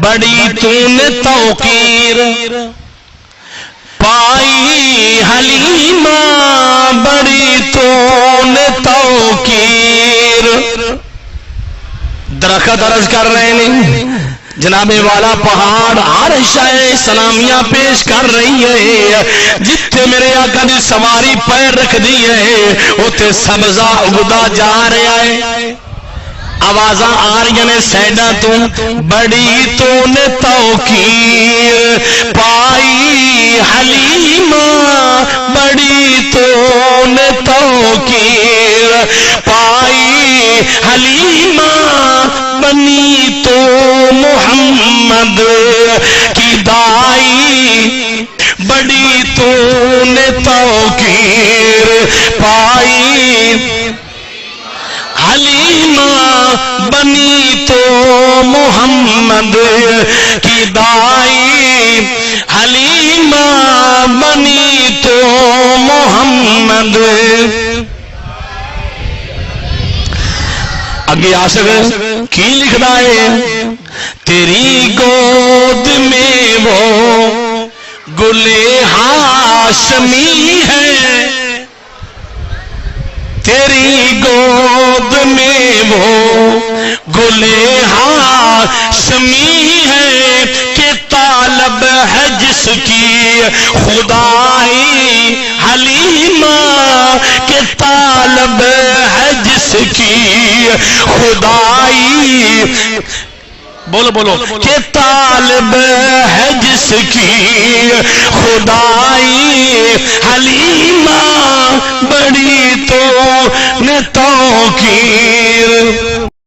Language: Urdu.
بڑی تو نے توقیر پائی حلیمہ بڑی تو نے توقیر. درخت عرض کر رہے ہیں جناب والا پہاڑ عرشہ سلامیاں پیش کر رہی ہے جتھے میرے آقا دی سواری پیر رکھ دی ہے اتنے سبزہ اگدا جا رہا ہے. آوازاں آ رہی نے سیڈاں تو بڑی تو نے توقیر پائی حلیمہ بڑی تو نے توقیر پائی حلیمہ بنی تو محمد کی دائی بڑی تو نے توقیر پائی حلیمہ بنی تو محمد کی دائی حلیمہ بنی تو محمد. اگے عاشق کی لکھدا ہے تیری گود میں وہ گل ہاشمی ہے تیری گود میں وہ گل ہاشمی ہے کہ طالب ہے جس کی خدائی حلیمہ کہ طالب ہے جس کی خدائی بولو بولو کہ طالب ہے جس کی خدائی حلیمہ بڑی تو نے توقیر.